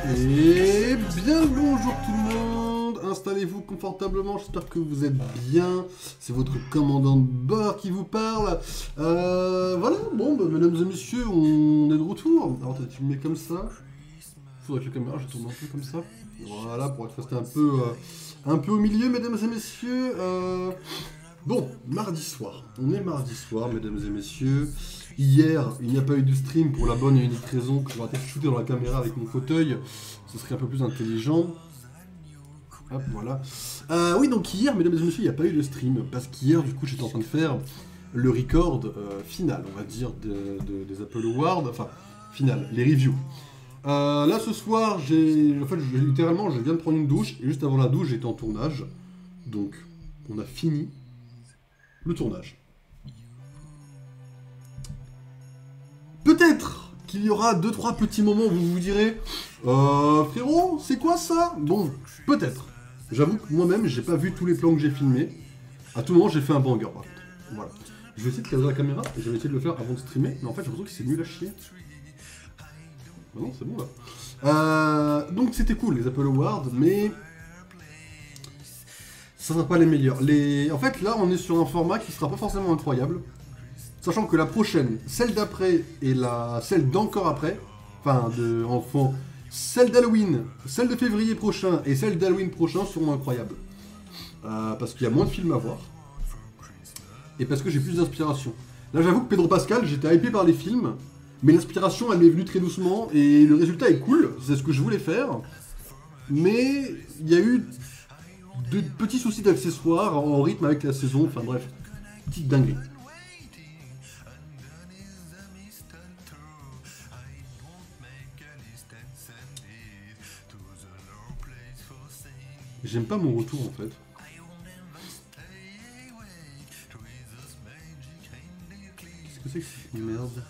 Et bien le bonjour tout le monde, installez-vous confortablement, j'espère que vous êtes bien, c'est votre commandant de bord qui vous parle. Voilà, bon, bah, mesdames et messieurs, on est de retour. Alors tu me mets comme ça, faudrait que la caméra, je tourne un peu comme ça. Voilà, pour être resté un peu au milieu, mesdames et messieurs. Bon, mardi soir, on est mardi soir, mesdames et messieurs. Hier, il n'y a pas eu de stream pour la bonne et unique raison que j'aurais été shooté dans la caméra avec mon fauteuil. Ce serait un peu plus intelligent. Hop, voilà. Oui, donc hier, mesdames et messieurs, il n'y a pas eu de stream. Parce qu'hier, du coup, j'étais en train de faire le record final, on va dire, des Apple Awards. Enfin, final, les reviews. Là, ce soir, littéralement, je viens de prendre une douche. Et juste avant la douche, j'étais en tournage. Donc, on a fini le tournage. Peut-être qu'il y aura 2-3 petits moments où vous vous direz frérot, c'est quoi ça? Bon, peut-être. J'avoue que moi-même, j'ai pas vu tous les plans que j'ai filmés. À tout moment, j'ai fait un banger, par contre. Voilà. Je vais essayer de caser la caméra, et je vais essayer de le faire avant de streamer, mais en fait, j'ai l'impression que c'est nul à chier. Bah non, c'est bon, là. Donc, c'était cool, les Apple Awards, mais ça sera pas les meilleurs. En fait, là, on est sur un format qui sera pas forcément incroyable. Sachant que la prochaine, celle d'après et celle d'encore après, celle d'Halloween, celle de février prochain et celle d'Halloween prochain seront incroyables. Parce qu'il y a moins de films à voir. Et parce que j'ai plus d'inspiration. Là, j'avoue que Pedro Pascal, j'étais hypé par les films, mais l'inspiration, elle m'est venue très doucement et le résultat est cool, c'est ce que je voulais faire. Mais il y a eu de petits soucis d'accessoires en rythme avec la saison, enfin bref, petite dinguerie. J'aime pas mon retour en fait. Qu'est-ce que c'est que cette merde?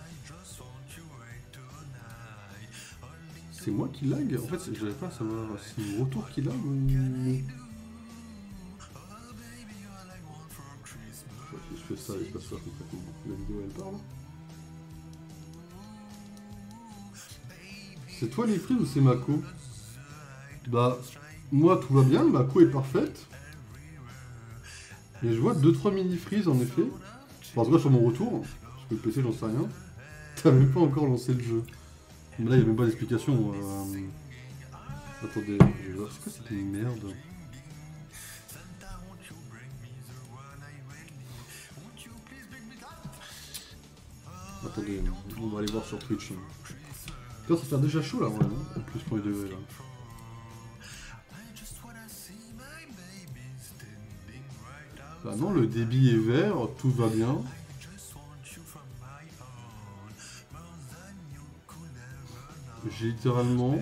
C'est moi qui lag? En fait, j'avais pas à savoir si c'est mon retour qui lag ou... Je fais ça, il se passe quoi concrètement? La vidéo elle parle? C'est toi les frises ou c'est Mako? Bah... Moi, tout va bien, ma co est parfaite. Et je vois 2-3 mini-freeze en effet. Enfin, en tout cas sur mon retour. Parce que le PC, j'en sais rien. T'as même pas encore lancé le jeu. Mais là, il n'y a même pas d'explication. Attendez, je vais voir. C'est quoi cette merde? Attendez, on va aller voir sur Twitch. Putain, ça fait déjà chaud là, vraiment. En plus, pour les degrés là. Bah non, le débit est vert, tout va bien. J'ai littéralement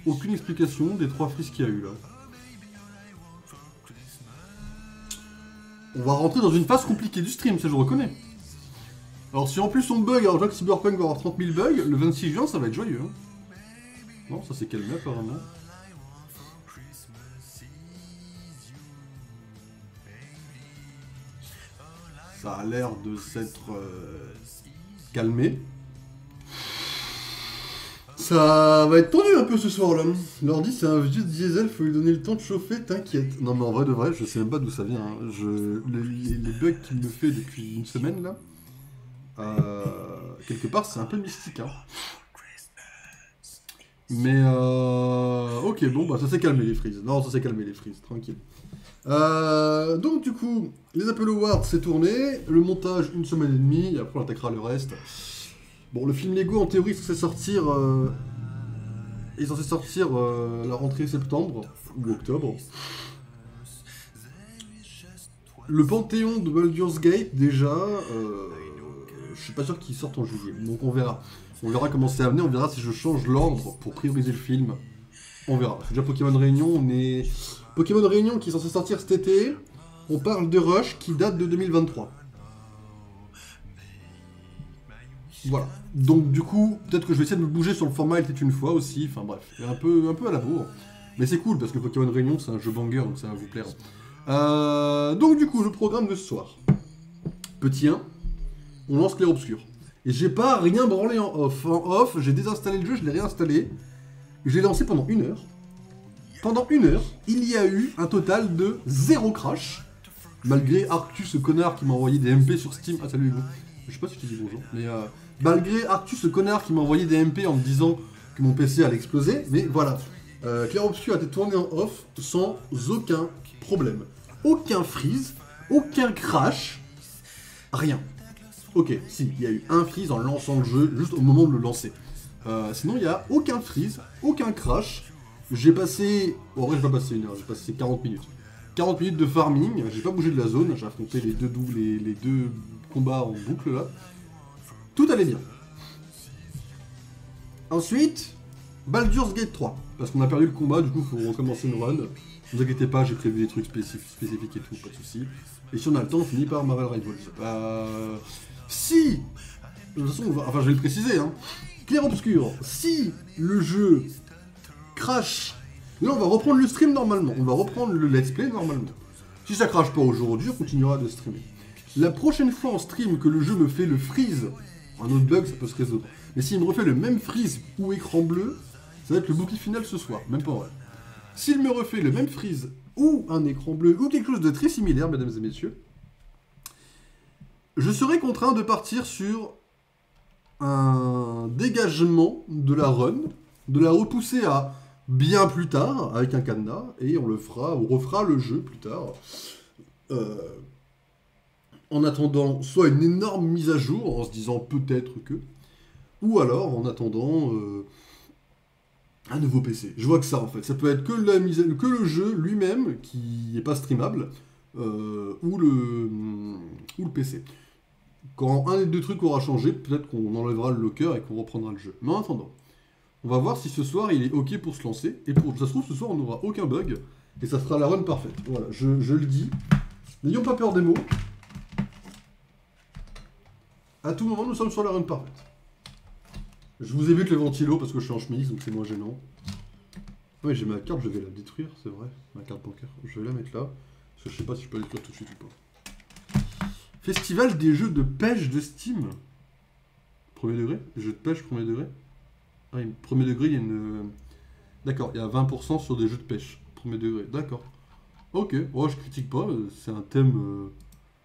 aucune explication des 3 frises qu'il y a eu là. On va rentrer dans une phase compliquée du stream, ça je reconnais. Alors si en plus on bug, alors je vois que Cyberpunk va avoir 30 000 bugs, le 26 juin ça va être joyeux. Hein. Non, ça s'est calmé apparemment. Ça a l'air de s'être calmé. Ça va être tendu un peu ce soir là. L'ordi c'est un vieux diesel, faut lui donner le temps de chauffer, t'inquiète. Non mais en vrai de vrai, je sais même pas d'où ça vient. Hein. Les bugs qu'il me fait depuis une semaine là, quelque part c'est un peu mystique. Hein. Mais ok, bon bah ça s'est calmé les frises. Non, ça s'est calmé les frises, tranquille. Donc du coup, les Apple Awards c'est tourné, le montage 1 semaine et demie, et après on attaquera le reste. Bon, le film Lego en théorie est censé sortir la rentrée septembre ou octobre. Le Panthéon de Baldur's Gate déjà, je suis pas sûr qu'il sorte en juillet, donc on verra. On verra comment c'est amené, on verra si je change l'ordre pour prioriser le film. On verra. Parce que déjà Pokémon Réunion, Pokémon Réunion qui est censé sortir cet été, on parle de Rush qui date de 2023. Voilà. Donc du coup, peut-être que je vais essayer de me bouger sur le format Il était une fois aussi, enfin bref, un peu à la bourre. Mais c'est cool parce que Pokémon Réunion c'est un jeu banger donc ça va vous plaire. Donc du coup, le programme de ce soir. Petit 1, on lance Clair Obscur. Et j'ai pas rien branlé en off. En off, j'ai désinstallé le jeu, je l'ai réinstallé. Je l'ai lancé pendant 1 heure. Pendant 1 heure, il y a eu un total de 0 crash. Malgré Arctus, ce connard qui m'a envoyé des MP sur Steam. Ah, salut Hugo. Je sais pas si je te dis bonjour. Mais malgré Arctus, ce connard qui m'a envoyé des MP en me disant que mon PC allait exploser. Mais voilà. Clair Obscur a été tourné en off sans aucun problème. Aucun freeze, aucun crash, rien. Ok, si, il y a eu un freeze en lançant le jeu, juste au moment de le lancer. Sinon, il n'y a aucun freeze, aucun crash. J'ai passé... En vrai, j'ai pas passé 1 heure, j'ai passé 40 minutes. 40 minutes de farming, j'ai pas bougé de la zone, j'ai affronté les deux combats en boucle là. Tout allait bien. Ensuite, Baldur's Gate 3. Parce qu'on a perdu le combat, du coup, il faut recommencer une run. Ne vous inquiétez pas, j'ai prévu des trucs spécifiques et tout, pas de soucis. Et si on a le temps, on finit par Marvel Rivals. Si de toute façon, enfin, je vais le préciser, hein. Clair Obscur, si le jeu crash, là, on va reprendre le stream normalement. On va reprendre le let's play normalement. Si ça crache pas aujourd'hui, on continuera de streamer. La prochaine fois en stream que le jeu me fait le freeze, un autre bug, ça peut se résoudre. Mais s'il me refait le même freeze ou écran bleu, ça va être le bouclier final ce soir, même pas vrai. S'il me refait le même freeze ou un écran bleu ou quelque chose de très similaire, mesdames et messieurs, je serai contraint de partir sur un dégagement de la run, de la repousser à bien plus tard avec un cadenas, et on refera le jeu plus tard. En attendant soit une énorme mise à jour, en se disant peut-être que, ou alors en attendant un nouveau PC. Je vois que ça en fait. Ça peut être que le jeu lui-même qui n'est pas streamable, ou le PC. Quand un des deux trucs aura changé, peut-être qu'on enlèvera le locker et qu'on reprendra le jeu. Mais en attendant, on va voir si ce soir il est ok pour se lancer. Et ça se trouve, ce soir on n'aura aucun bug. Et ça sera la run parfaite. Voilà, je le dis. N'ayons pas peur des mots. À tout moment, nous sommes sur la run parfaite. Je vous évite le ventilo parce que je suis en chemise, donc c'est moins gênant. Oui, j'ai ma carte, je vais la détruire, c'est vrai. Ma carte bancaire. Je vais la mettre là. Parce que je sais pas si je peux la détruire tout de suite ou pas. Festival des jeux de pêche de Steam. Premier degré? Jeux de pêche, premier degré? Ah, premier degré, il y a une... D'accord, il y a 20% sur des jeux de pêche. Premier degré, d'accord. Ok, oh, je critique pas, c'est un thème...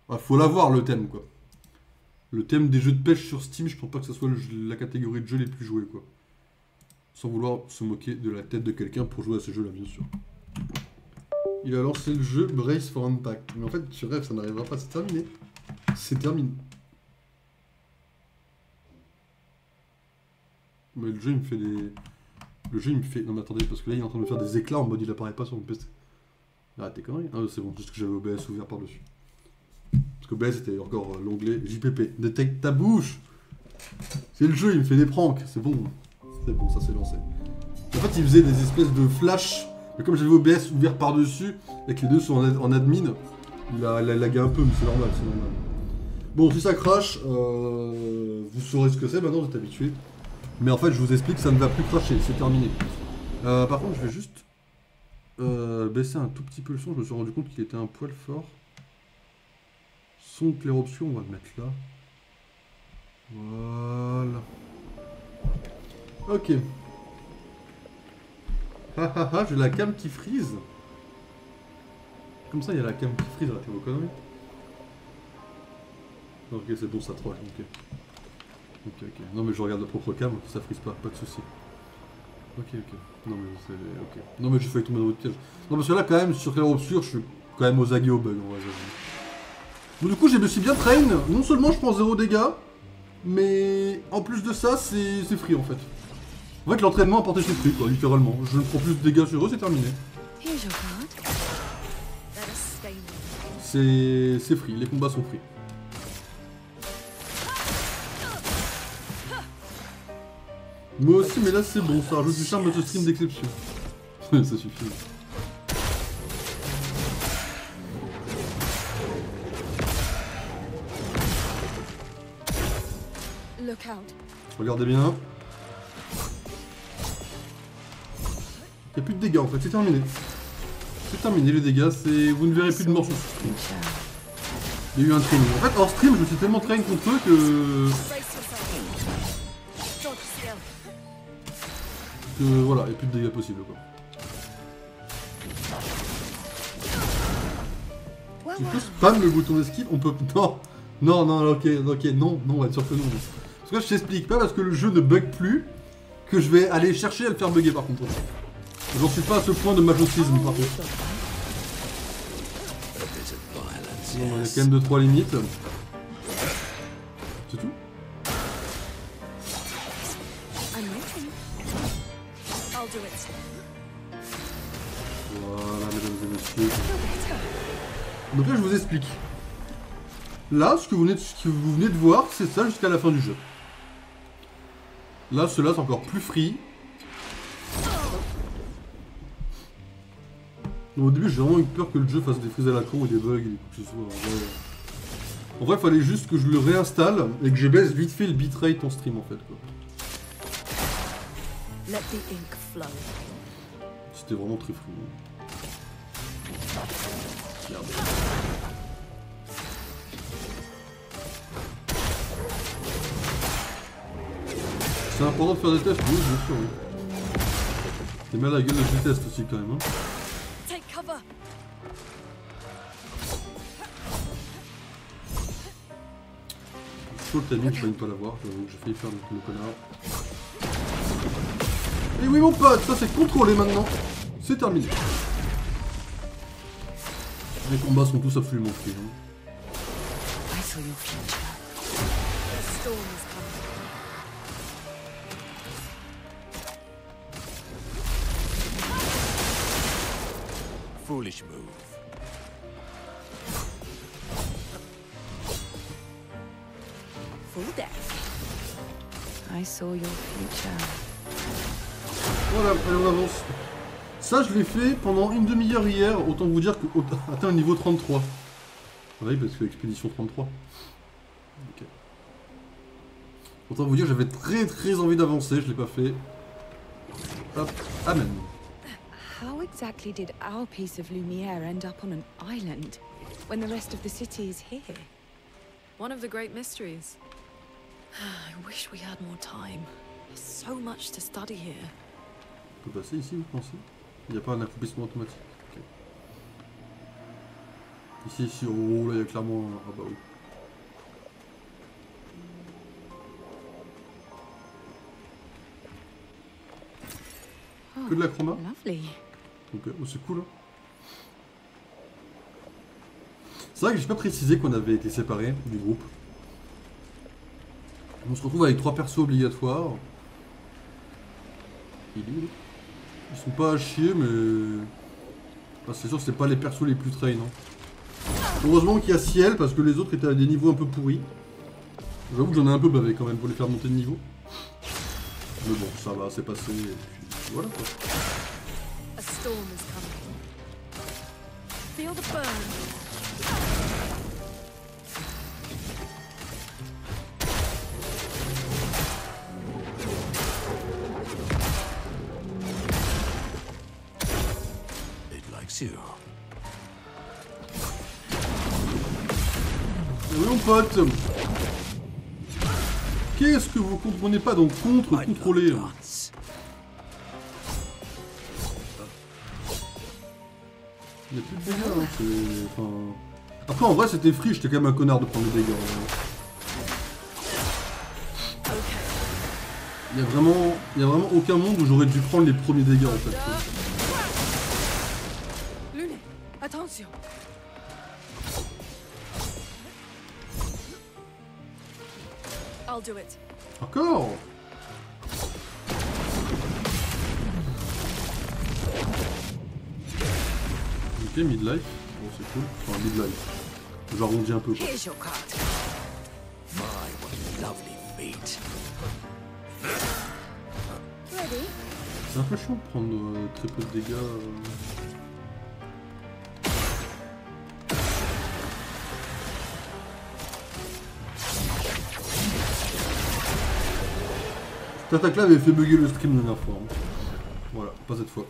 Ah, faut l'avoir le thème, quoi. Le thème des jeux de pêche sur Steam, je pense pas que ce soit la catégorie de jeux les plus joués, quoi. Sans vouloir se moquer de la tête de quelqu'un pour jouer à ce jeu-là, bien sûr. Il a lancé le jeu Brace for Impact. Mais en fait, tu rêves, ça n'arrivera pas, c'est terminé. C'est terminé. Mais le jeu, il me fait des... Le jeu, il me fait... Non mais attendez, parce que là, il est en train de me faire des éclats en mode il apparaît pas sur mon PC. Ah, t'es connerie. Ah, c'est bon, juste que j'avais OBS ouvert par-dessus. Parce que OBS, c'était encore l'onglet JPP. Détecte ta bouche. C'est le jeu, il me fait des pranks. C'est bon. C'est bon, ça s'est lancé. En fait, il faisait des espèces de flash. Mais comme j'avais OBS ouvert par-dessus, et que les deux sont en admin, il a lagué un peu, mais c'est normal, c'est normal. Bon, si ça crache, vous saurez ce que c'est, maintenant vous êtes habitués. Mais en fait, je vous explique, ça ne va plus cracher, c'est terminé. Par contre, je vais juste baisser un tout petit peu le son, je me suis rendu compte qu'il était un poil fort. Son clair obscur, on va le mettre là. Voilà. Ok. Hahaha, j'ai la cam qui freeze. Comme ça, il y a la cam qui freeze, arrêtez vos conneries. Ok, c'est bon, ça troll, ok. Ok. Non, mais je regarde la propre cam, ça frise pas de soucis. Ok. Non, mais c'est... Ok. Non, mais j'ai failli tomber dans votre piège. Non, parce que là, quand même, sur Clair Obscur, je suis quand même aux aguets au bug, on va dire. Bon, du coup, je me suis bien train. Non seulement je prends 0 dégâts, mais en plus de ça, c'est free, en fait. En fait, l'entraînement a porté ses fruits, quoi, littéralement. Je ne prends plus de dégâts sur eux, c'est terminé. C'est free, les combats sont free. Moi aussi, mais là c'est bon, ça rajoute du charme de ce stream d'exception. Ça suffit. Regardez bien. Il n'y a plus de dégâts en fait, c'est terminé. C'est terminé les dégâts, vous ne verrez plus de morceaux. Il y a eu un training. En fait, hors stream, je me suis tellement train contre eux que... que voilà, il n'y a plus de dégâts possibles quoi. Tu peux spam le bouton esquive, on peut... Non, ok, non, bien sûr que non. Parce que je t'explique pas parce que le jeu ne bug plus que je vais aller chercher à le faire bugger par contre. J'en suis pas à ce point de masochisme par contre. Bon, il y a quand même 2-3 limites. C'est tout. Voilà, mesdames et messieurs. Donc là, je vous explique. Là, ce que vous venez de voir, c'est ça jusqu'à la fin du jeu. Là, cela c'est encore plus free. Donc, au début, j'ai vraiment eu peur que le jeu fasse des frises à la con ou des bugs, ou que ce soit. En vrai, il fallait juste que je le réinstalle et que je baisse vite fait le bitrate en stream en fait quoi. C'était vraiment très fou. Merde. C'est important de faire des tests, oui, bien sûr, oui. T'es mal à la gueule de ces tests aussi quand même. Hein. Le timing, j'ai failli pas l'avoir, j'ai failli faire le connard. Et oui mon pote, ça c'est contrôlé maintenant. C'est terminé. Les combats sont tous absolument faits. Hein. Foolish move. Full death. I saw your future. Voilà, allez on avance. Ça je l'ai fait pendant une demi-heure hier, autant vous dire que atteint le niveau 33. Oui parce que expédition 33. Ok. Autant vous dire j'avais très envie d'avancer, je l'ai pas fait. Hop, amen. How exactly did our piece of Lumiere end up on an island when the rest of the city is here? One of the great mysteries. I wish we had more time. There's so much to study here. On peut passer ici, vous pensez? Il n'y a pas un accomplissement automatique. Okay. Ici, oh là, il y a clairement un... Ah bah oui. Oh, que de la chroma? Lovely. Ok, oh, c'est cool. Hein. C'est vrai que j'ai pas précisé qu'on avait été séparés du groupe. On se retrouve avec 3 persos obligatoires. Ils sont pas à chier, mais... Enfin, c'est sûr que c'est pas les persos les plus train. Hein. Heureusement qu'il y a Ciel, parce que les autres étaient à des niveaux un peu pourris. J'avoue que j'en ai un peu bavé quand même pour les faire monter de niveau. Mais bon, ça va, c'est passé, et puis voilà quoi. A storm is coming. Feel the burn. You. Oui mon pote. Qu'est-ce que vous comprenez pas dans contre-contrôler? Il n'y a plus de dégâts, hein, c'est... Enfin... Après en vrai c'était free, j'étais quand même un connard de prendre des dégâts. Il y a vraiment aucun monde où j'aurais dû prendre les premiers dégâts en fait. Attention. I'll do it. Encore. Ok, midlife. Bon, c'est cool. Enfin, midlife. J'arrondis un peu. Quoi. Here's your card. My, what lovely feet. Ready? C'est un peu chiant de prendre très peu de dégâts. Cette attaque-là avait fait bugger le stream la dernière fois. Hein. Voilà, pas cette fois.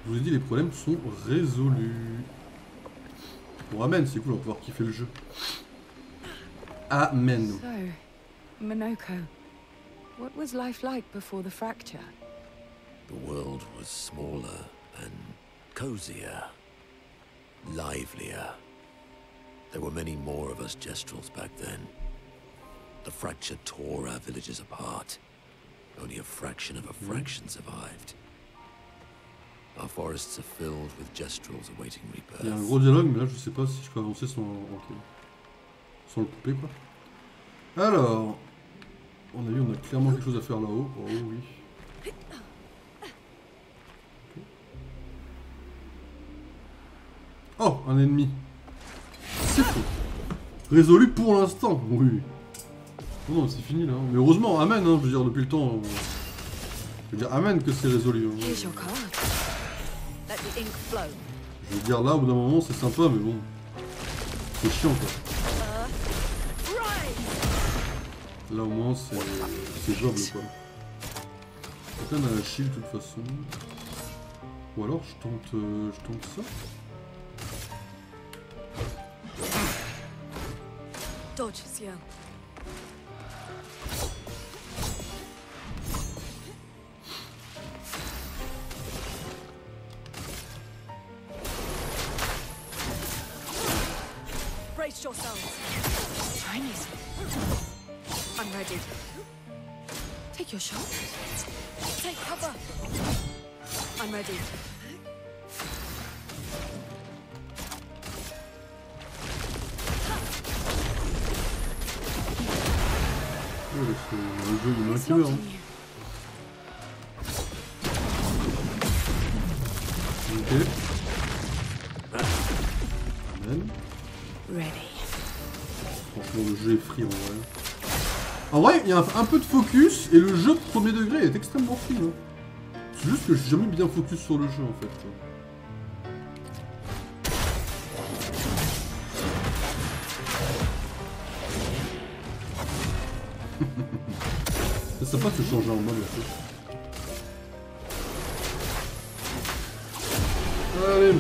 Je vous ai dit, les problèmes sont résolus. Bon, amen, c'est cool, on va pouvoir kiffer le jeu. Amen. So, Monoko, What was life like before the fracture? The world was smaller and cozier, livelier. There were many more of us Jestrels back then. The fracture tore our villages apart. Only a fraction of a fraction survived. Our forests are filled with Jestrels awaiting rebirth. Il y a un gros dialogue, mais là je sais pas si je peux avancer sans, sans le couper quoi. Alors, on a vu, on a clairement quelque chose à faire là-haut. Oh oui. Okay. Oh, un ennemi. C'est faux. Résolu pour l'instant, oui. Oh non, c'est fini là. Mais heureusement, amen, hein, je veux dire, depuis le temps. Je veux dire, amen que c'est résolu. Hein. Here's your card. Let the ink flow. Je veux dire, là, au bout d'un moment, c'est sympa, mais bon. C'est chiant quoi. Là, au moins, c'est jouable quoi. Donc là, on a la shield de toute façon. Ou alors, je tente ça. Dodge, Ciel. Brace yourselves. Chinese. I'm ready. Take your shot. Take cover. I'm ready. Oh, le jeu il est It's maquilleur. not Hein. on you. Ok. Amen. Ready. Franchement, le jeu est free en vrai. En vrai, il y a un peu de focus et le jeu de premier degré est extrêmement free. Hein. C'est juste que je suis jamais bien focus sur le jeu en fait. Quoi. C'est sympa de se changer en mode en fait. Allez.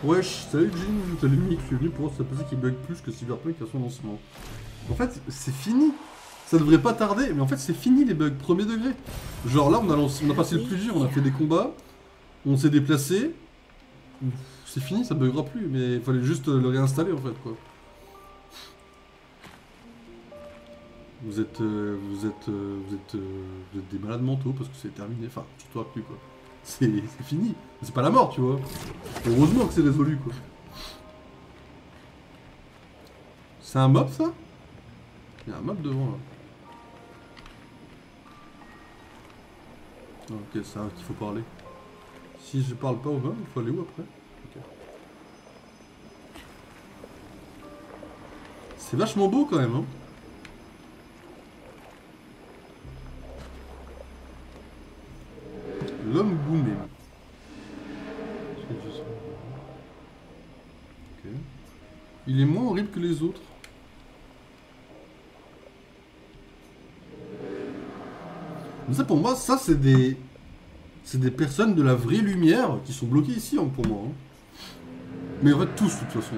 Wesh, salut Jin, t'as l'ennemi qui est venu pour s'apercevoir qu'il bug plus que Cyberpunk à son lancement. En fait, c'est fini. Ça devrait pas tarder, mais en fait c'est fini les bugs, premier degré. Genre là, on a passé le plus dur, on a fait des combats, on s'est déplacé. C'est fini, ça buggera plus, mais il fallait juste le réinstaller en fait quoi. Vous êtes des malades mentaux parce que c'est terminé, enfin, surtout avec lui quoi. C'est fini, c'est pas la mort tu vois. Heureusement que c'est résolu quoi. C'est un mob ça? Il y a un mob devant là. Ok, c'est à qu'il faut parler. Si je parle pas au mob, il faut aller où après? Okay. C'est vachement beau quand même hein. L'homme boumé. Ok. Il est moins horrible que les autres. Mais ça pour moi, ça c'est des personnes de la vraie lumière qui sont bloquées ici hein, pour moi. Hein. Mais en fait tous de toute façon.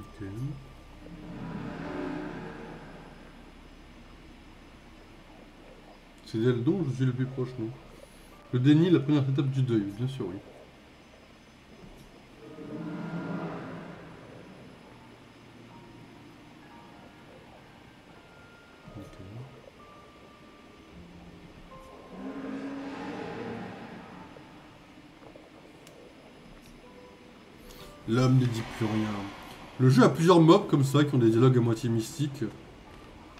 Ok. C'est d'elle dont je suis le plus proche, non? Le déni, la première étape du deuil, bien sûr, oui. Ok. L'homme ne dit plus rien. Le jeu a plusieurs mobs comme ça qui ont des dialogues à moitié mystiques,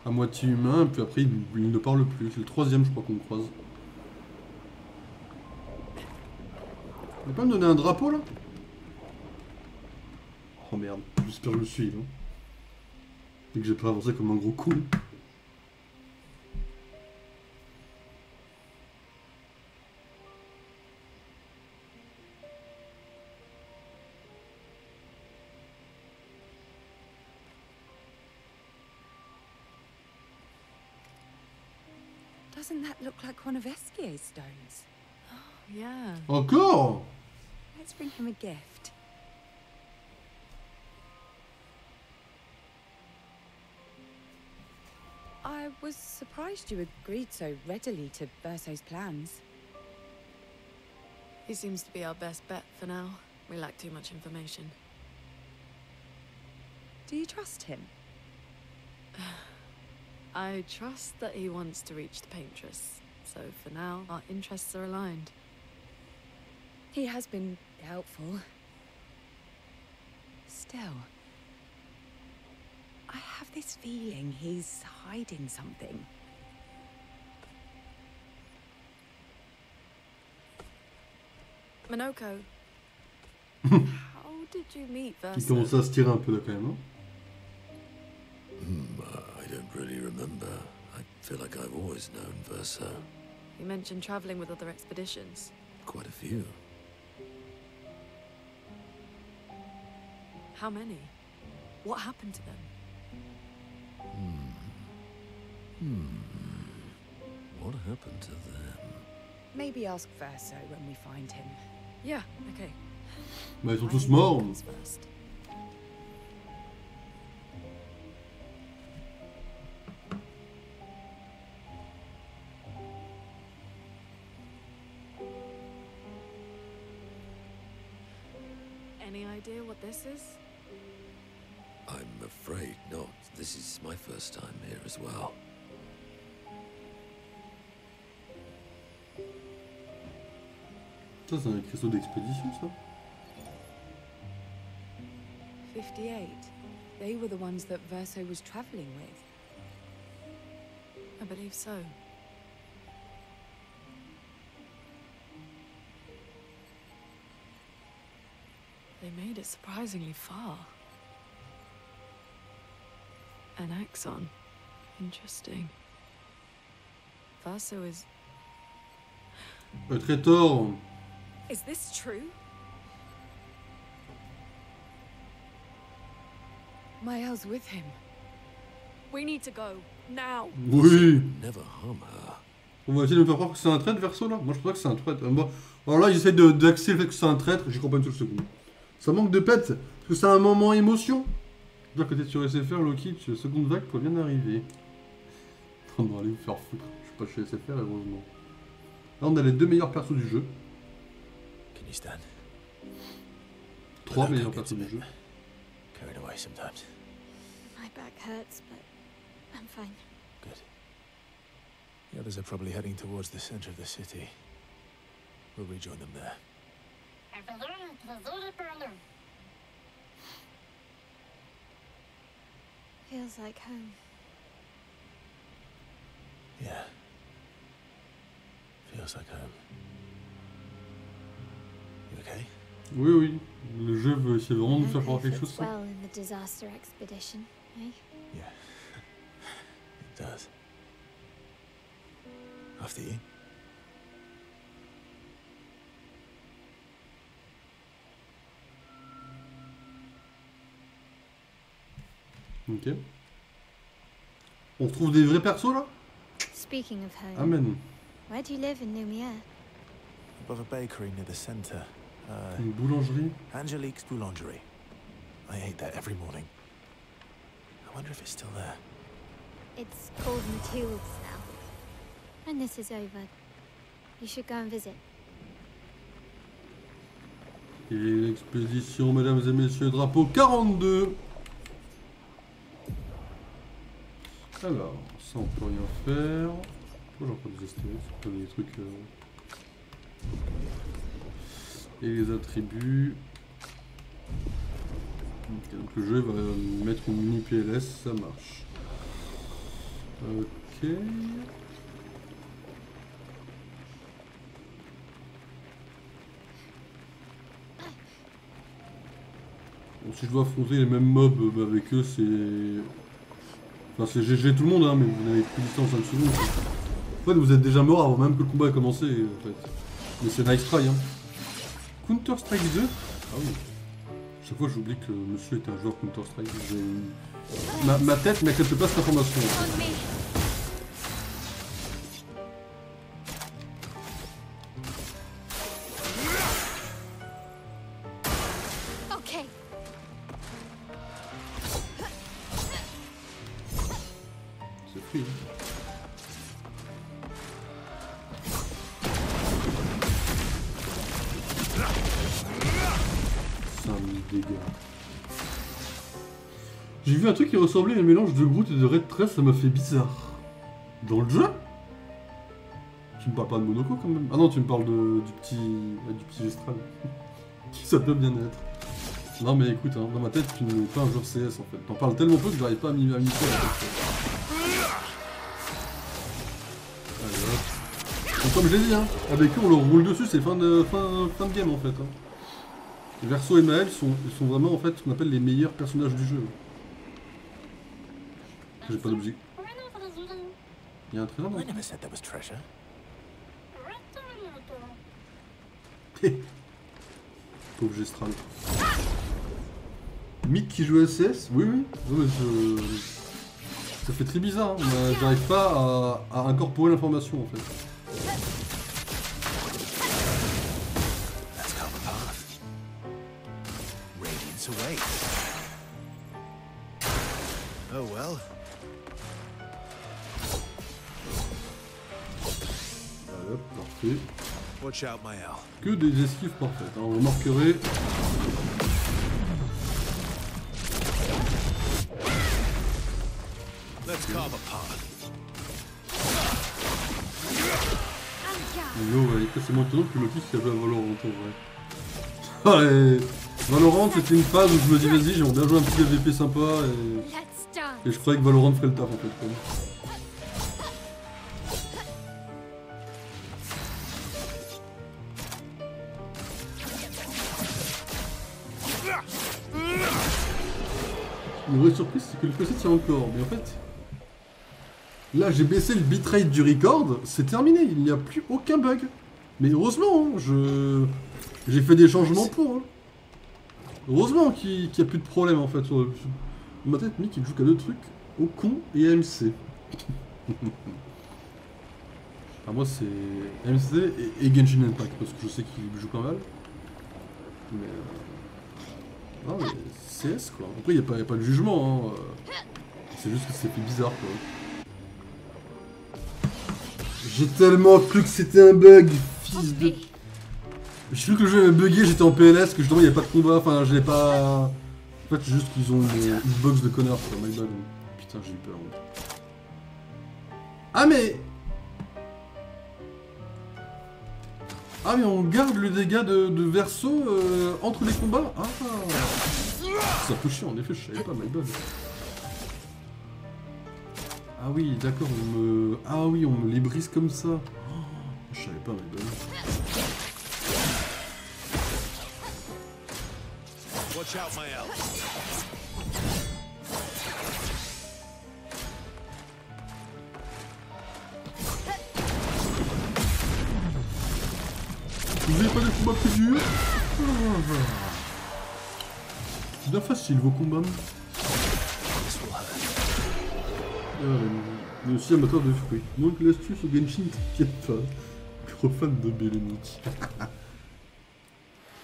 à moitié humains, et puis après il ne parle plus. C'est le troisième je crois qu'on croise. On peut pas me donner un drapeau là? Oh merde, j'espère que je le suis, non? Et que j'ai pas avancé comme un gros con. Doesn't that look like one of Esquier's stones? Yeah. Encore? Let's bring him a gift. I was surprised you agreed so readily to Verso's plans. He seems to be our best bet for now. We lack too much information. Do you trust him? I trust that he wants to reach the Paintress. So for now, our interests are aligned. He has been helpful. Still, I have this feeling he's hiding something. Minoko, how did you meet Il Verso? commence à se tirer un peu là quand même. Hein. I don't really remember. I feel like I've always known Verso. You mentioned traveling with other expeditions. Quite a few. How many? What happened to them? What happened to them? Maybe ask Verso when we find him. Yeah, okay. Bah ils sont tous morts. Comes first. Any idea what this is? I'm afraid not. This is my first time here as well. Ça c'est un cristaux d'expédition ça? 58. They were the ones that Verso was traveling with. I believe so. They made it surprisingly far. An axon. Interesting. Verso is... Traitor. Is this true? Mael's with him. We need to go. Now. Oui. Never harm her. On va essayer de me faire croire que c'est un traître Verso là? Moi je crois que c'est un traître. Bon. Alors là j'essaie d'axer le fait que c'est un traître, j'y crois pas une seule seconde. Ça manque de pète, parce que c'est un moment émotion. Je veux dire que t'es sur SFR, Loki, seconde vague pour bien arriver. On va aller vous faire foutre. Je suis pas chez SFR heureusement. Là on a les deux meilleurs persos du jeu. Can you stand? Trois meilleurs persos du jeu. Carried away sometimes. My back hurts, but I'm fine. Good. The others are probably heading towards the center of the city. We'll rejoin them there. Feels like home. Yeah. Feels like home. You okay? Oui, oui. Le jeu veut essayer vraiment de nous faire croire quelque chose. Fits well in the disaster expedition, eh? Yeah. It does. After you. Ok. On retrouve des vrais persos là? Speaking of home, Amen. where do you live in Lumiere? Above a bakery near the center. Une boulangerie. Angelique's Boulangerie. I ate there every morning. I wonder if it's still there. It's called Matilda's now. When this is over, you should go and visit. Et l'expédition, mesdames et messieurs, drapeau 42. Alors, ça on peut rien faire. Pourquoi j'en peux des STS? C'est pas des trucs... Et les attributs. Ok, donc le jeu va mettre une mini PLS, ça marche. Ok. Bon, si je dois affronter les mêmes mobs avec eux, c'est... Enfin, c'est GG tout le monde, hein, mais vous n'avez plus de temps en 5 secondes. En fait, vous êtes déjà mort avant même que le combat ait commencé, en fait. Mais c'est nice try, hein. Counter-Strike 2 Ah oui. Chaque fois, j'oublie que monsieur était un joueur Counter-Strike. Ma tête n'accepte pas cette information. C'est free, hein. Dégâts. J'ai vu un truc qui ressemblait à un mélange de Groot et de Red 13, ça m'a fait bizarre. Dans le jeu? Tu me parles pas de Monoko quand même? Ah non, tu me parles du petit Gestral. Ça peut bien être. Non mais écoute, hein, dans ma tête, tu n'es pas un joueur CS en fait. T'en parles tellement peu que j'arrive pas à m'y faire. Allez hop. Donc comme je l'ai dit, hein, avec eux on leur roule dessus, c'est fin de game en fait. Hein. Verso et Maël ils sont vraiment en fait ce qu'on appelle les meilleurs personnages du jeu. J'ai pas d'objet. Il y a un trésor là. Pauvre Gestral. Mick qui joue à CS? Oui, oui. Ouais, ça fait très bizarre, hein. J'arrive pas à incorporer l'information en fait. Oh well. Voilà, parfait. Watch out, Mael. Que des esquives parfaites, hein. On remarquerait. Let's carve a path. Yo, ouais, c'est moins étonnant que Loki qui a joué à Valorant en vrai. Ouais, Valorant c'était une phase où je me dis vas-y j'aimerais bien jouer un petit AVP sympa et je croyais que Valorant ferait le taf en fait. Quoi. Une vraie surprise c'est que le PC tient encore, mais en fait... Là j'ai baissé le bitrate du record, c'est terminé, il n'y a plus aucun bug. Mais heureusement, hein, j'ai fait des changements pour. Hein. Heureusement qu'il n'y a plus de problème en fait. Sur ma tête, Mick il joue qu'à deux trucs, au con et AMC. Ah, moi c'est AMC et Genshin Impact parce que je sais qu'il joue pas mal. Mais... Non mais CS quoi. Après il n'y a pas de jugement. Hein. C'est juste que c'est fait bizarre quoi. J'ai tellement cru que c'était un bug, fils de... J'ai cru que le jeu avait bugué, j'étais en PLS, que justement il n'y a pas de combat, enfin je l'ai pas... En fait c'est juste qu'ils ont une box de connards quoi, my bad. Putain j'ai eu peur. Ah mais... Ah mais on garde le dégât de Verso entre les combats. Ah, c'est un peu chiant en effet, je savais pas, my bad. Ah oui, d'accord, Ah oui, on me les brise comme ça. Oh, je savais pas, mais bon. Watch out, Mael. Vous avez pas des combats plus durs? C'est bien facile vos combats. Mais aussi amateur de fruits. Donc l'astuce au Genshin, t'inquiète pas. Gros fan de Belenic.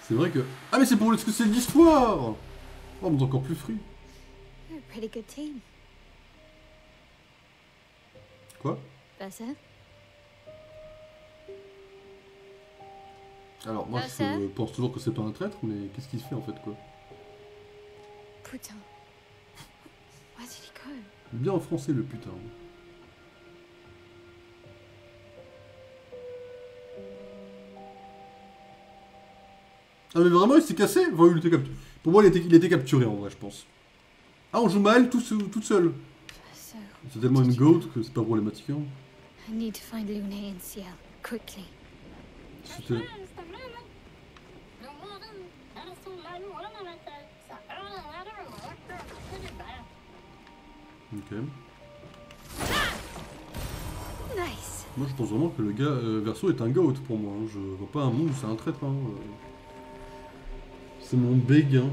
C'est vrai que... Ah mais c'est pour ce que c'est l'histoire. Oh mais encore plus fruits. Pretty good team. Quoi? Berser? Alors moi je pense toujours que c'est pas un traître, mais qu'est-ce qu'il fait en fait quoi? Putain. Where did he go? Bien en français le putain. Ah mais vraiment il s'est cassé? Enfin, il était capturé. Pour moi il était capturé en vrai je pense. Ah on joue mal toute seule. C'est tellement une goat que c'est pas problématique. Hein. I need to find Lune and Ciel quickly. C'était... Ok. Nice. Moi je pense vraiment que le gars Verso est un goat pour moi. Hein. Je vois pas un monde où c'est un traître. Hein. C'est mon bég. Hein.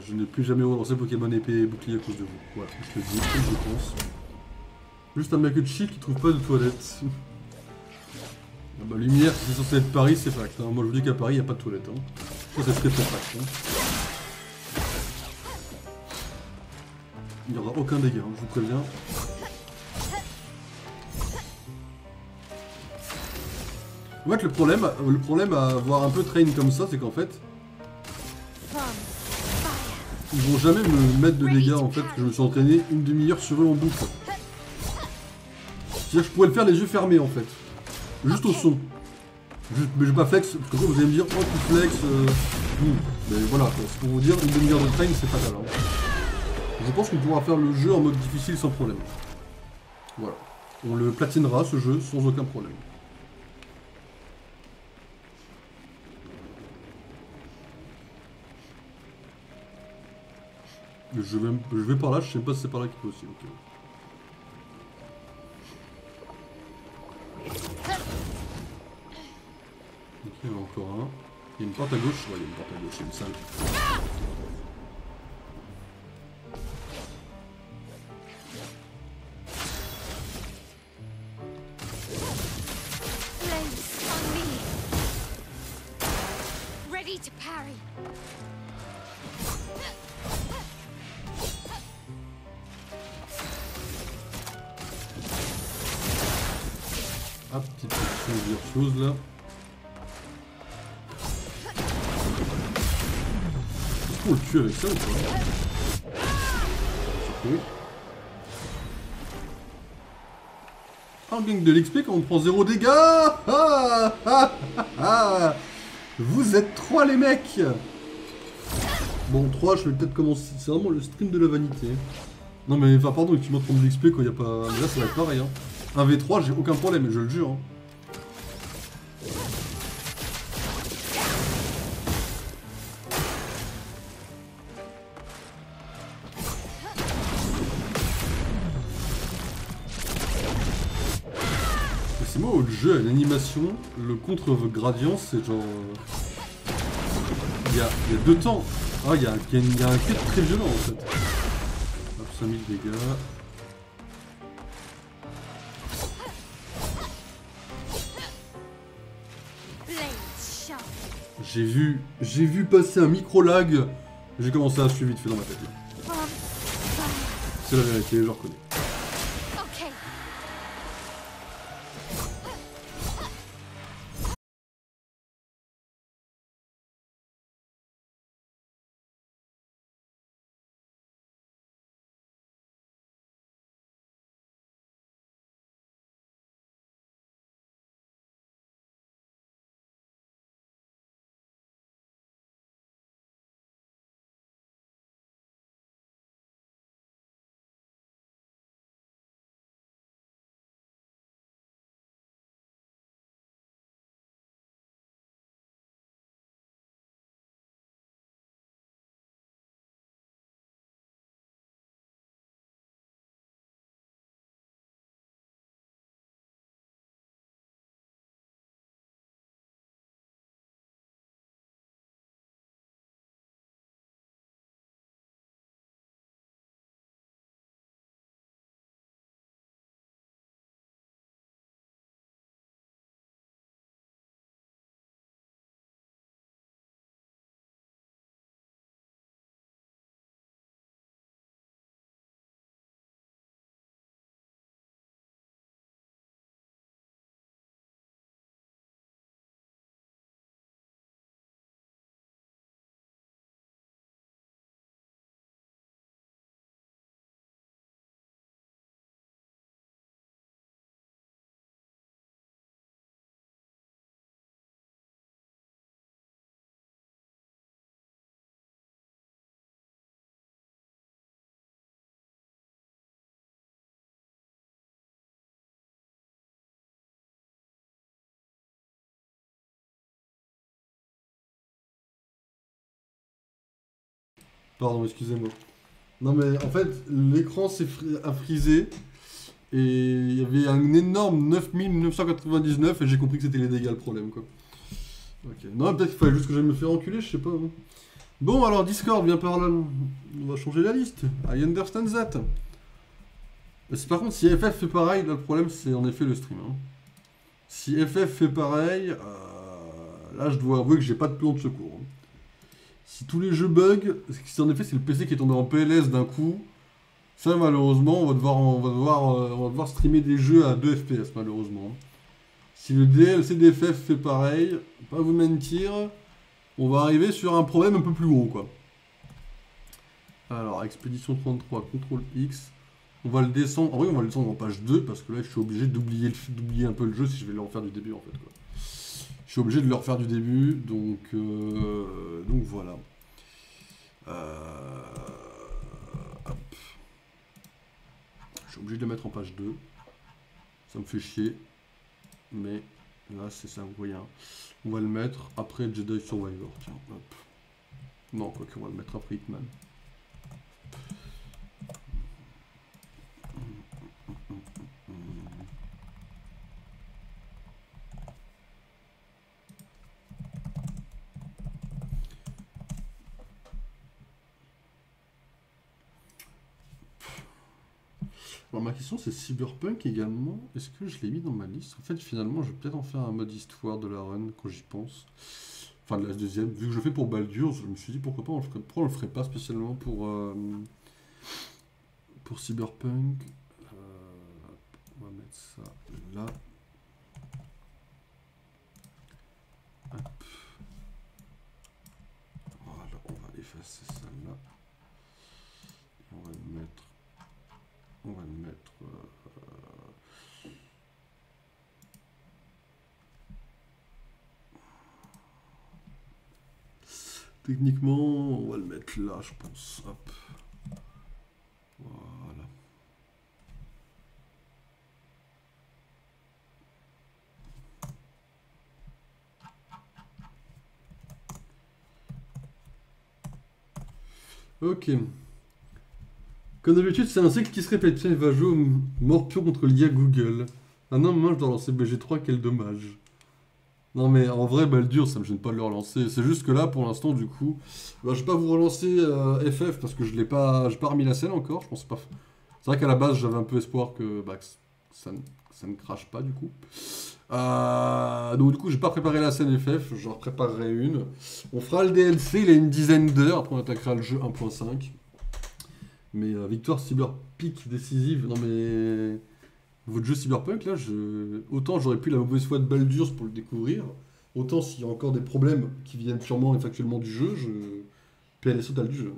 Je n'ai plus jamais relancé Pokémon épée et bouclier à cause de vous. Voilà, je le dis, comme je pense. Juste un mec de chill qui trouve pas de toilette. Ah bah lumière, si c'est censé être Paris, c'est fact. Hein. Moi je vous dis qu'à Paris, il n'y a pas de toilette. Hein. Ça c'est très fact. Hein. Il n'y aura aucun dégât, hein, je vous préviens. En fait, le problème à avoir un peu train comme ça, c'est qu'en fait, ils vont jamais me mettre de dégâts en fait, que je me suis entraîné une demi-heure sur eux en boucle. C'est-à-dire que je pourrais le faire les yeux fermés en fait. Juste au son. Juste, mais je vais pas flex, parce que vous allez me dire, oh tu flex, mais voilà, c'est pour vous dire, une demi-heure de train, c'est fatal. Hein. Je pense qu'on pourra faire le jeu en mode difficile sans problème. Voilà. On le platinera ce jeu sans aucun problème. Je vais par là, je sais pas si c'est par là qu'il peut aussi. Okay. Ok, il y en a encore un. Il y a une porte à gauche. Ouais, il y a une porte à gauche, c'est une salle. Ready to parry. Ah, petite chose là. Est-ce qu'on le tue avec ça ou pas? Surpris. Ah, on gagne de l'XP quand on prend 0 dégâts. Ah, ah, ah. Vous êtes 3 les mecs. Bon, 3, je vais peut-être commencer. C'est vraiment le stream de la vanité. Non mais, enfin pardon, tu m'as de l'XP quand il n'y a pas... Là ça va être pareil hein. Un V3, j'ai aucun problème, je le jure. Hein. C'est moi où le jeu a une animation, le contre-gradient, c'est genre... Il y a 2 temps. Ah, il y a un quête très violent en fait. Hop, 5000 dégâts. J'ai vu passer un micro-lag. J'ai commencé à suivre vite fait dans ma tête. C'est la vérité, je reconnais. Pardon, excusez-moi. Non mais en fait, l'écran a frisé et il y avait un énorme 9999 et j'ai compris que c'était les dégâts le problème quoi. Ok, non peut-être qu'il fallait juste que j'aille me faire enculer, je sais pas. Hein. Bon alors Discord, viens par là, on va changer la liste, I understand that. Par contre si FF fait pareil, là le problème c'est en effet le stream. Hein. Si FF fait pareil, là je dois avouer que j'ai pas de plan de secours. Hein. Si tous les jeux bug, si en effet c'est le PC qui est tombé en PLS d'un coup, ça malheureusement on va devoir streamer des jeux à 2 FPS malheureusement. Si le DLC d'FF fait pareil, pas vous mentir, on va arriver sur un problème un peu plus gros quoi. Alors expédition 33, CTRL X, on va le descendre, en vrai on va le descendre en page 2 parce que là je suis obligé d'oublier un peu le jeu si je vais le refaire du début en fait quoi. Je suis obligé de le refaire du début, donc voilà. Hop. Je suis obligé de le mettre en page 2. Ça me fait chier. Mais là, c'est ça, vous voyez. Hein. On va le mettre après Jedi Survivor. Tiens, hop. Non, quoi qu'on va le mettre après Hitman. Alors ma question c'est Cyberpunk également, est-ce que je l'ai mis dans ma liste? En fait finalement je vais peut-être en faire un mode histoire de la run quand j'y pense. Enfin de la deuxième, vu que je fais pour Baldur's, je me suis dit pourquoi on le ferait pas spécialement pour Cyberpunk. On va mettre ça là. Hop. Voilà, on va effacer ça là. Et on va le mettre. Techniquement, on va le mettre là, je pense. Hop. Voilà. Ok. Comme d'habitude, c'est un cycle qui se répète. Tiens, il va jouer au Morpion contre l'IA Google. Ah non, moi je dois lancer BG3, quel dommage. Non mais en vrai, Baldur, ça me gêne pas de le relancer. C'est juste que là, pour l'instant, du coup, bah, je vais pas vous relancer FF parce que j'ai pas remis la scène encore. Je pense pas. C'est vrai qu'à la base, j'avais un peu espoir que ça ne crache pas du coup. Donc du coup, j'ai pas préparé la scène FF. J'en préparerai une. On fera le DLC. Il a une dizaine d'heures. Après, on attaquera le jeu 1.5. Mais victoire cyberpique décisive, non mais votre jeu Cyberpunk là, autant j'aurais pu la mauvaise foi de Baldur's pour le découvrir, autant s'il y a encore des problèmes qui viennent purement et factuellement du jeu, PLS total du jeu.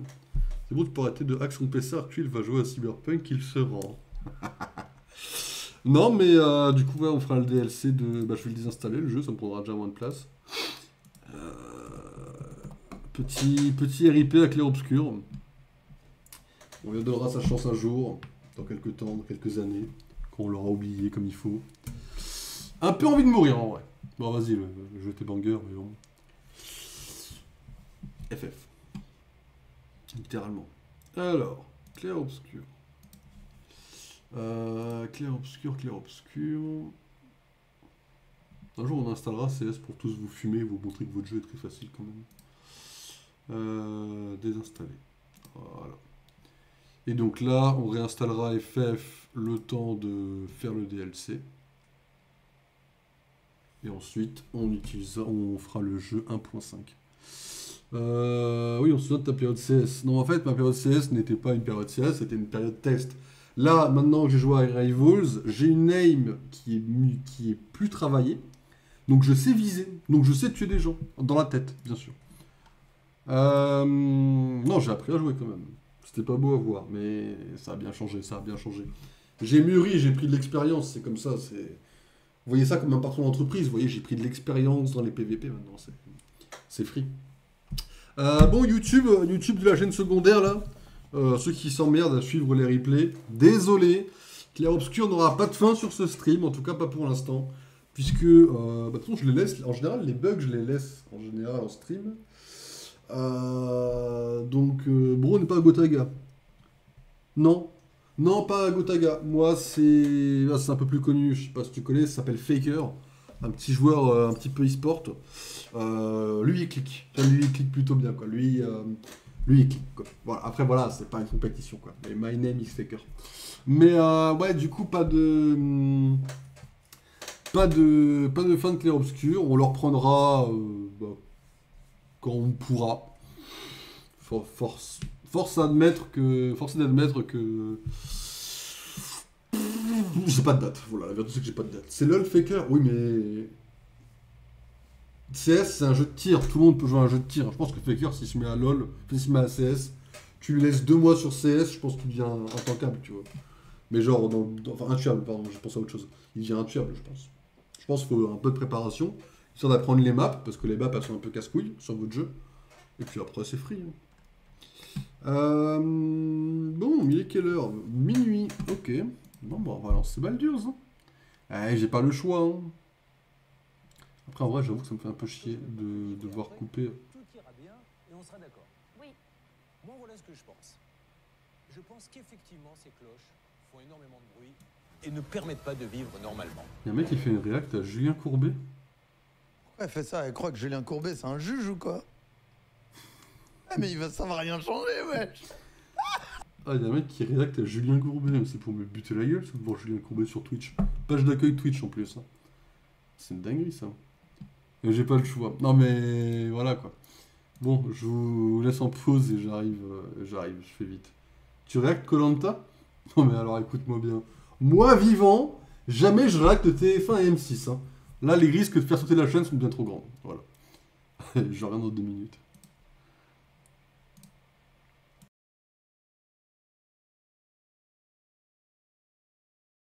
C'est bon, tu peux arrêter de hack son PC, Arthur va jouer à Cyberpunk, il se rend. Non mais du coup ouais, on fera le DLC de... je vais le désinstaller le jeu, ça me prendra déjà moins de place. Petit RIP à clair obscur. On lui donnera sa chance un jour, dans quelques temps, dans quelques années, quand on l'aura oublié comme il faut. Un peu envie de mourir en vrai. Bon vas-y, le jeu était banger, mais bon. FF. Littéralement. Alors, clair obscur. Clair obscur. Un jour on installera CS pour tous vous fumer, vous montrer que votre jeu est très facile quand même. Désinstaller. Voilà. Et donc là, on réinstallera FF le temps de faire le DLC. Et ensuite, on fera le jeu 1.5. Oui, on se souvient de ta période CS. Non, en fait, ma période CS n'était pas une période CS, c'était une période test. Là, maintenant que j'ai joué à Rivals, j'ai une aim qui est plus travaillée. Donc je sais viser, donc je sais tuer des gens, dans la tête, bien sûr. Non, j'ai appris à jouer quand même. C'était pas beau à voir, mais ça a bien changé, J'ai mûri, j'ai pris de l'expérience, c'est comme ça, c'est... Vous voyez ça comme un patron d'entreprise, vous voyez, j'ai pris de l'expérience dans les PVP maintenant, c'est free. Bon, YouTube de la chaîne secondaire, là, ceux qui s'emmerdent à suivre les replays, désolé, Clair Obscur n'aura pas de fin sur ce stream, en tout cas pas pour l'instant, puisque, de toute façon, je les laisse, en général, les bugs, je les laisse en général en stream. Donc, Bro n'est pas Gotaga. Non. Non, pas Gotaga. Moi, c'est un peu plus connu. Je sais pas si tu connais, ça s'appelle Faker. Un petit joueur un petit peu e-sport. Lui, il clique. Enfin, lui, il clique plutôt bien, quoi. Lui, il clique, quoi. Voilà. Après, voilà, c'est pas une compétition, quoi. Mais my name is Faker. Mais, ouais, du coup, pas de fin de clair-obscur. On leur prendra quand on pourra. Force d'admettre que. J'ai pas de date. Voilà, la vérité c'est que j'ai pas de date. C'est LOL Faker, oui, mais. CS, c'est un jeu de tir. Tout le monde peut jouer à un jeu de tir. Je pense que Faker, s'il se met à LOL, s'il se met à CS, tu lui laisses 2 mois sur CS, je pense qu'il devient intankable, tu vois. Mais genre, enfin, intuable, pardon, je pense à autre chose. Il devient intuable, je pense. Je pense qu'il faut un peu de préparation, histoire d'apprendre les maps, parce que les maps, elles sont un peu casse-couilles sur votre jeu. Et puis après, c'est free. Bon, il est quelle heure? Minuit, ok. Bon, on va lancer Baldur's. J'ai pas le choix. Hein. Après, en vrai, j'avoue que ça me fait un peu chier de devoir couper. Tout ira bien et on sera d'accord. Oui. Moi, voilà ce que je pense. Je pense qu'effectivement, ces cloches font énormément de bruit et ne permettent pas de vivre normalement. Il y a un mec qui fait une réact à Julien Courbet. Elle fait ça, elle croit que Julien Courbet, c'est un juge ou quoi? Ah, mais ça va rien changer, wesh. Ah, il y a un mec qui réacte à Julien Courbet. C'est pour me buter la gueule, c'est de voir Julien Courbet sur Twitch. Page d'accueil Twitch en plus. Hein. C'est une dinguerie, ça. Et j'ai pas le choix. Non, mais voilà, quoi. Bon, je vous laisse en pause et j'arrive, je fais vite. Tu réactes Koh-Lanta? Non, mais alors, écoute-moi bien. Moi, vivant, jamais je réacte TF1 et M6. Hein. Là, les risques de faire sauter la chaîne sont bien trop grands. Voilà. Je reviens dans 2 minutes.